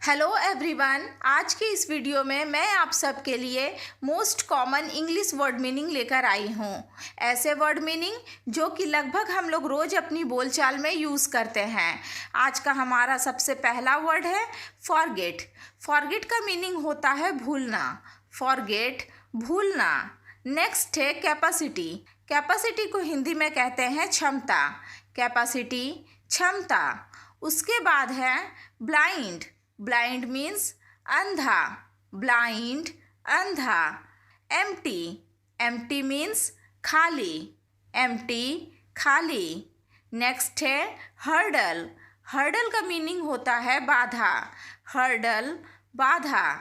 Hello everyone, आज की इस वीडियो में मैं आप सबके लिए most common English word meaning लेकर आई हूँ। ऐसे वर्ड मीनिंग जो कि लगभग हम लोग रोज़ अपनी बोलचाल में यूज़ करते हैं। आज का हमारा सबसे पहला वर्ड है फॉरगेट। फॉरगेट का मीनिंग होता है भूलना। फॉरगेट, भूलना। नेक्स्ट है कैपेसिटी। कैपेसिटी को हिंदी में कहते हैं क्षमता। कैपेसिटी, क्षमता। उसके बाद है ब्लाइंड। ब्लाइंड मीन्स अंधा। ब्लाइंड, अंधा। एम्प्टी। एम्प्टी मीन्स खाली। एम्प्टी, खाली। नेक्स्ट है हर्डल। हर्डल का मीनिंग होता है बाधा। हर्डल, बाधा।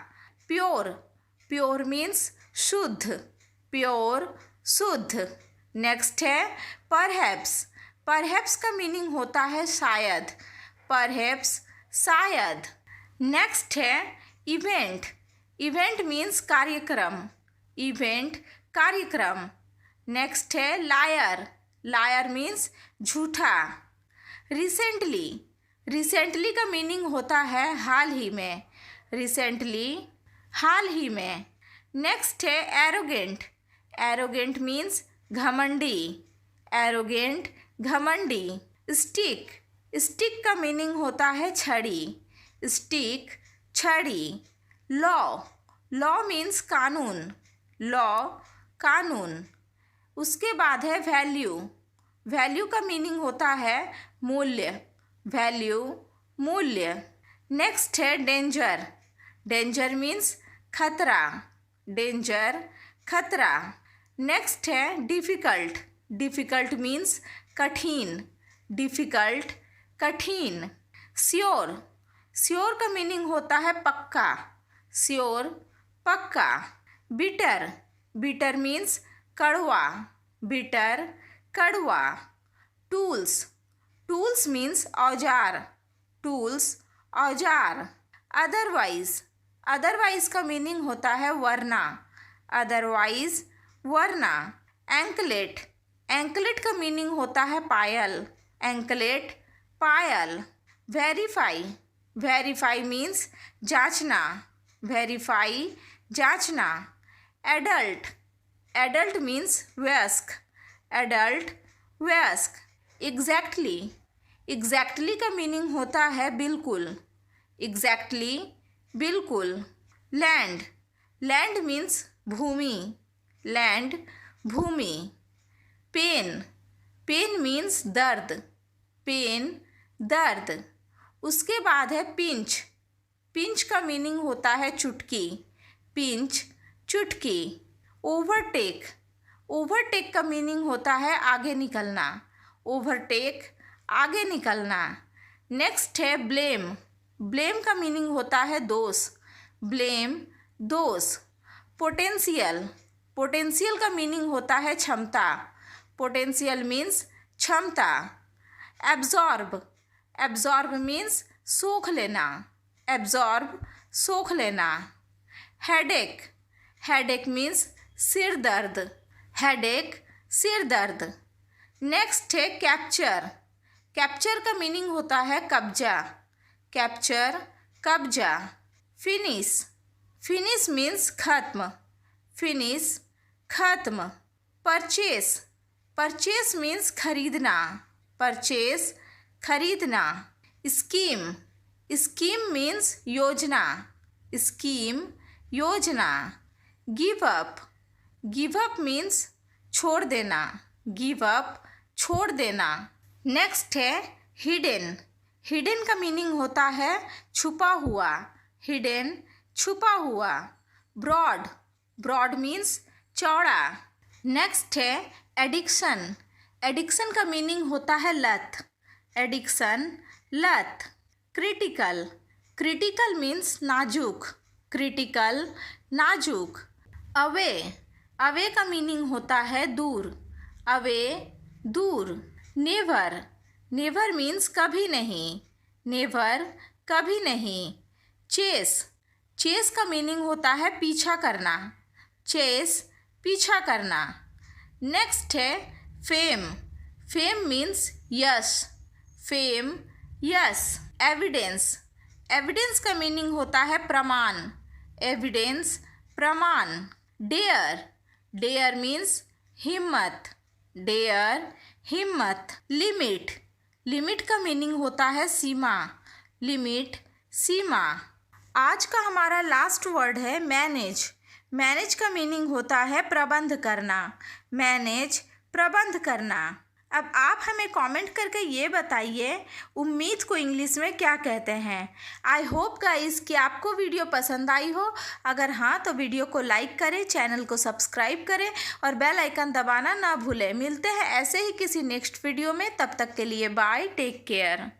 प्योर। प्योर मीन्स शुद्ध। प्योर, शुद्ध। नेक्स्ट है परहैप्स। परहैप्स का मीनिंग होता है शायद। परहैप्स, शायद। नेक्स्ट है इवेंट। इवेंट मीन्स कार्यक्रम। इवेंट, कार्यक्रम। नेक्स्ट है लायर। लायर मीन्स झूठा। रिसेंटली। रिसेंटली का मीनिंग होता है हाल ही में। रिसेंटली, हाल ही में। नेक्स्ट है एरोगेंट। एरोगेंट मीन्स घमंडी। एरोगेंट, घमंडी। स्टिक। स्टिक का मीनिंग होता है छड़ी। स्टिक, छड़ी। लॉ। लॉ मीन्स कानून। लॉ, कानून। उसके बाद है वैल्यू। वैल्यू का मीनिंग होता है मूल्य। वैल्यू, मूल्य। नेक्स्ट है डेंजर। डेंजर मीन्स खतरा। डेंजर, खतरा। नेक्स्ट है डिफ़िकल्ट। डिफ़िकल्ट मीन्स कठिन। डिफ़िकल्ट, कठिन। श्योर। श्योर का मीनिंग होता है पक्का। श्योर, पक्का। बिटर। बिटर मीन्स कड़वा। बिटर, कड़वा। टूल्स। टूल्स मीन्स औजार। टूल्स, औजार। अदरवाइज। अदरवाइज का मीनिंग होता है वरना। अदरवाइज, वरना। एंकलेट। एंकलेट का मीनिंग होता है पायल। एंकलेट, पायल। वेरीफाई। वेरीफाई मीन्स जांचना। वेरीफाई, जांचना। एडल्ट। एडल्ट मीन्स वयस्क। एडल्ट, वयस्क। एग्जैक्टली। एग्जैक्टली का मीनिंग होता है बिल्कुल। एग्जैक्टली, बिल्कुल। लैंड। लैंड मीन्स भूमि। लैंड, भूमि। पेन। पेन मीन्स दर्द। पेन, दर्द। उसके बाद है पिंच। पिंच का मीनिंग होता है चुटकी। पिंच, चुटकी। ओवरटेक। ओवरटेक का मीनिंग होता है आगे निकलना। ओवरटेक, आगे निकलना। नेक्स्ट है ब्लेम। ब्लेम का मीनिंग होता है दोष। ब्लेम, दोष। पोटेंशियल। पोटेंशियल का मीनिंग होता है क्षमता। पोटेंशियल मीन्स क्षमता। एब्जॉर्ब। एब्जॉर्ब मीन्स सोख लेना। एब्जॉर्ब, सोख लेना। हेडेक। हेडेक मीन्स सिर दर्द। हेडेक, सिर दर्द। नेक्स्ट है कैप्चर। कैप्चर का मीनिंग होता है कब्जा। कैप्चर, कब्जा। फिनिश। फिनिश मीन्स खत्म। फिनिश, खत्म। परचेस। परचेस मीन्स खरीदना। परचेस, खरीदना। स्कीम। स्कीम मीन्स योजना। स्कीम, योजना। Give up. Give up means छोड़ देना। गिव अप, छोड़ देना। नेक्स्ट है हिडन। हिडन का मीनिंग होता है छुपा हुआ। हिडन, छुपा हुआ। ब्रॉड। ब्रॉड मीन्स चौड़ा। नेक्स्ट है एडिक्शन। एडिक्शन का मीनिंग होता है लत। एडिक्शन, लत। क्रिटिकल। क्रिटिकल मीन्स नाजुक। क्रिटिकल, नाजुक। अवे। अवे का मीनिंग होता है दूर। अवे, दूर। नेवर। नेवर मीन्स कभी नहीं। नेवर, कभी नहीं। चेस। चेस का मीनिंग होता है पीछा करना। चेस, पीछा करना। नेक्स्ट है फेम। फेम मीन्स यश। फेम, यश। एविडेंस। एविडेंस का मीनिंग होता है प्रमाण, एविडेंस प्रमाण। डेयर, डेयर मीन्स हिम्मत, डेयर हिम्मत। लिमिट, लिमिट का मीनिंग होता है सीमा, लिमिट सीमा। आज का हमारा लास्ट वर्ड है मैनेज। मैनेज का मीनिंग होता है प्रबंध करना, मैनेज प्रबंध करना। अब आप हमें कमेंट करके ये बताइए उम्मीद को इंग्लिश में क्या कहते हैं। आई होप गाइस कि आपको वीडियो पसंद आई हो। अगर हाँ तो वीडियो को लाइक करें, चैनल को सब्सक्राइब करें और बेल आइकन दबाना ना भूलें। मिलते हैं ऐसे ही किसी नेक्स्ट वीडियो में, तब तक के लिए बाय, टेक केयर।